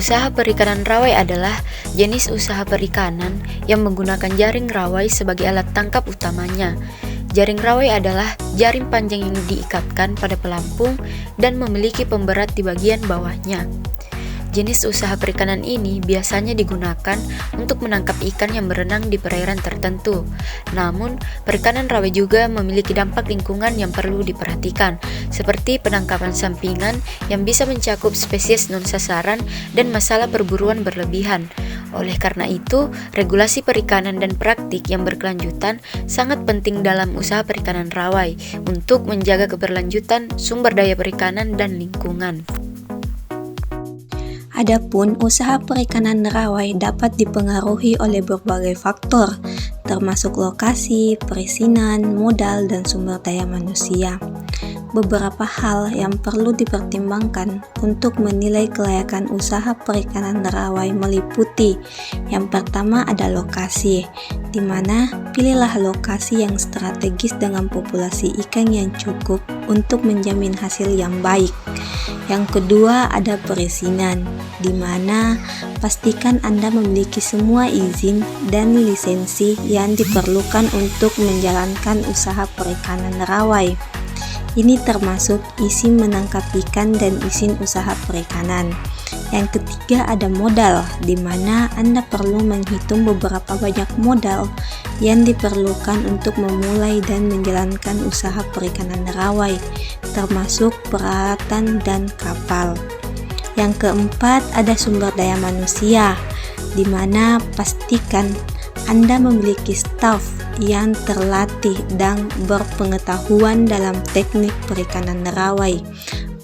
Usaha perikanan rawai adalah jenis usaha perikanan yang menggunakan jaring rawai sebagai alat tangkap utamanya. Jaring rawai adalah jaring panjang yang diikatkan pada pelampung dan memiliki pemberat di bagian bawahnya. Jenis usaha perikanan ini biasanya digunakan untuk menangkap ikan yang berenang di perairan tertentu. Namun, perikanan rawai juga memiliki dampak lingkungan yang perlu diperhatikan, seperti penangkapan sampingan yang bisa mencakup spesies non-sasaran dan masalah perburuan berlebihan. Oleh karena itu, regulasi perikanan dan praktik yang berkelanjutan sangat penting dalam usaha perikanan rawai untuk menjaga keberlanjutan sumber daya perikanan dan lingkungan. Adapun usaha perikanan rawai dapat dipengaruhi oleh berbagai faktor, termasuk lokasi, perizinan, modal, dan sumber daya manusia. Beberapa hal yang perlu dipertimbangkan untuk menilai kelayakan usaha perikanan rawai meliputi: yang pertama ada lokasi, di mana pilihlah lokasi yang strategis dengan populasi ikan yang cukup untuk menjamin hasil yang baik. Yang kedua ada perizinan, di mana pastikan Anda memiliki semua izin dan lisensi yang diperlukan untuk menjalankan usaha perikanan rawai. Ini termasuk izin menangkap ikan dan izin usaha perikanan. Yang ketiga ada modal, di mana Anda perlu menghitung beberapa banyak modal yang diperlukan untuk memulai dan menjalankan usaha perikanan rawai, termasuk peralatan dan kapal. Yang keempat ada sumber daya manusia, di mana pastikan Anda memiliki staf yang terlatih dan berpengetahuan dalam teknik perikanan rawai.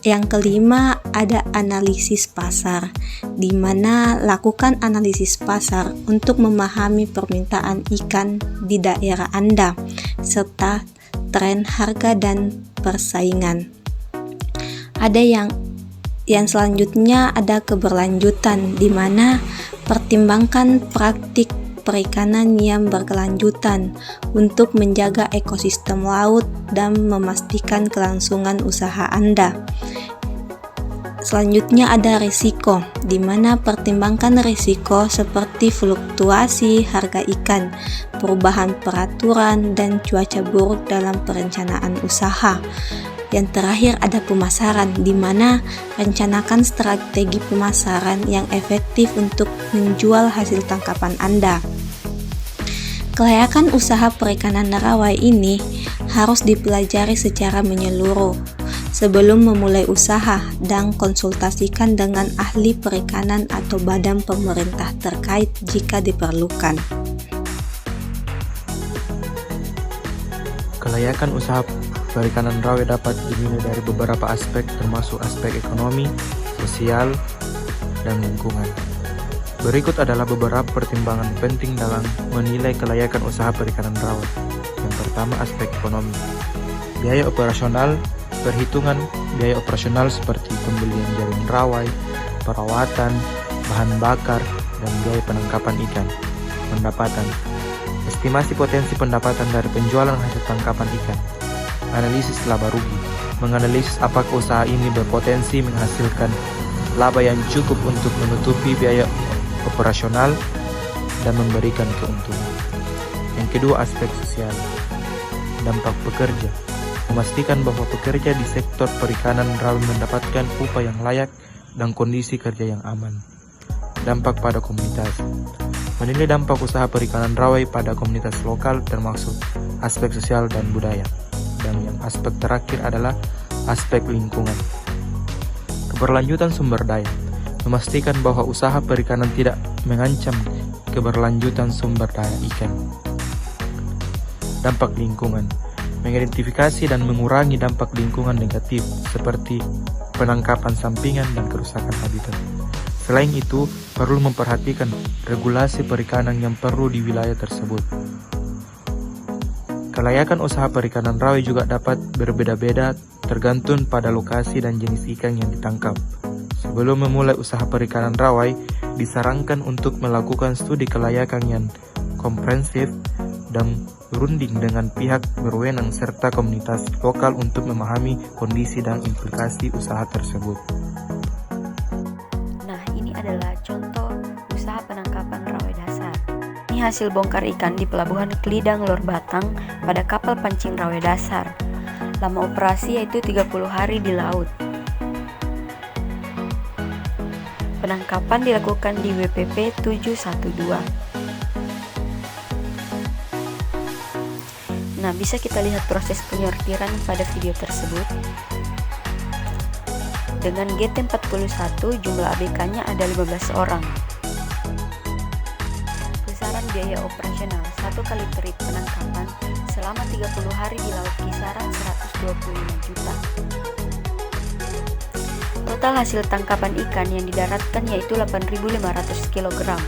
Yang kelima ada analisis pasar, di mana lakukan analisis pasar untuk memahami permintaan ikan di daerah Anda serta tren harga dan persaingan. Ada yang selanjutnya ada keberlanjutan, di mana pertimbangkan praktik perikanan yang berkelanjutan untuk menjaga ekosistem laut dan memastikan kelangsungan usaha Anda. Selanjutnya ada risiko, di mana pertimbangkan risiko seperti fluktuasi harga ikan, perubahan peraturan, dan cuaca buruk dalam perencanaan usaha. Yang terakhir ada pemasaran, di mana rencanakan strategi pemasaran yang efektif untuk menjual hasil tangkapan Anda. Kelayakan usaha perikanan rawai ini harus dipelajari secara menyeluruh sebelum memulai usaha dan konsultasikan dengan ahli perikanan atau badan pemerintah terkait jika diperlukan. Kelayakan usaha perikanan rawai dapat dinilai dari beberapa aspek, termasuk aspek ekonomi, sosial, dan lingkungan. Berikut adalah beberapa pertimbangan penting dalam menilai kelayakan usaha perikanan rawai. Yang pertama, aspek ekonomi. Biaya operasional. Perhitungan biaya operasional seperti pembelian jaring rawai, perawatan, bahan bakar, dan biaya penangkapan ikan. Pendapatan. Estimasi potensi pendapatan dari penjualan hasil tangkapan ikan. Analisis laba rugi. Menganalisis apakah usaha ini berpotensi menghasilkan laba yang cukup untuk menutupi biaya operasional dan memberikan keuntungan. Yang kedua, aspek sosial. Dampak pekerja. Memastikan bahwa pekerja di sektor perikanan rawai mendapatkan upah yang layak dan kondisi kerja yang aman. Dampak pada komunitas. Menilai dampak usaha perikanan rawai pada komunitas lokal termasuk aspek sosial dan budaya. Dan yang aspek terakhir adalah aspek lingkungan. Keberlanjutan sumber daya. Memastikan bahwa usaha perikanan tidak mengancam keberlanjutan sumber daya ikan. Dampak lingkungan. Mengidentifikasi dan mengurangi dampak lingkungan negatif seperti penangkapan sampingan dan kerusakan habitat. Selain itu, perlu memperhatikan regulasi perikanan yang perlu di wilayah tersebut. Kelayakan usaha perikanan rawai juga dapat berbeda-beda tergantung pada lokasi dan jenis ikan yang ditangkap. Sebelum memulai usaha perikanan rawai, disarankan untuk melakukan studi kelayakan yang komprehensif dan berunding dengan pihak berwenang serta komunitas lokal untuk memahami kondisi dan implikasi usaha tersebut. Nah, ini adalah Ini hasil bongkar ikan di Pelabuhan Klidang Lor Batang pada kapal pancing Rawe Dasar. Lama operasi yaitu 30 hari di laut. Penangkapan dilakukan di WPP 712. Nah, bisa kita lihat proses penyortiran pada video tersebut. Dengan GT41 jumlah ABK-nya ada 15 orang. Besaran biaya operasional 1 kali trip penangkapan selama 30 hari di laut kisaran 125 juta. Total hasil tangkapan ikan yang didaratkan yaitu 8.500 kg.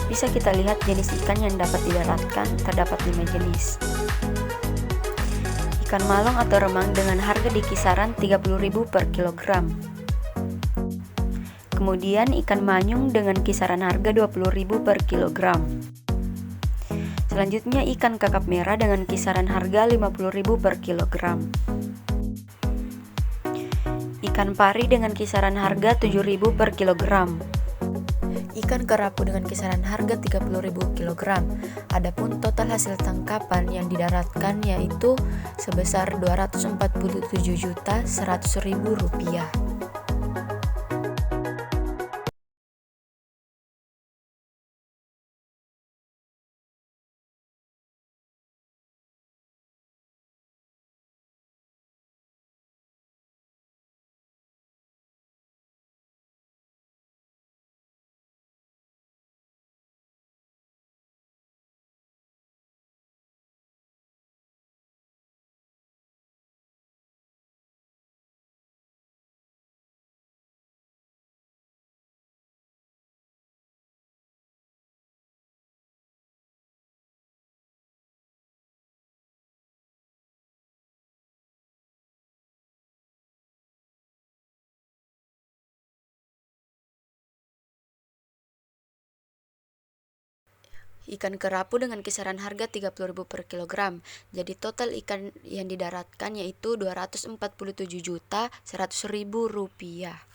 Bisa kita lihat jenis ikan yang dapat didaratkan, terdapat 5 jenis. Ikan malong atau remang dengan harga di kisaran 30.000 per kilogram. Kemudian ikan manyung dengan kisaran harga 20.000 per kilogram. Selanjutnya ikan kakap merah dengan kisaran harga 50.000 per kilogram. Ikan pari dengan kisaran harga 7.000 per kilogram. Ikan kerapu dengan kisaran harga 30.000 kg. Adapun total hasil tangkapan yang didaratkan yaitu sebesar Rp247.100.000. Ikan kerapu dengan kisaran harga 30.000 per kilogram. Jadi total ikan yang didaratkan yaitu Rp247.100.000.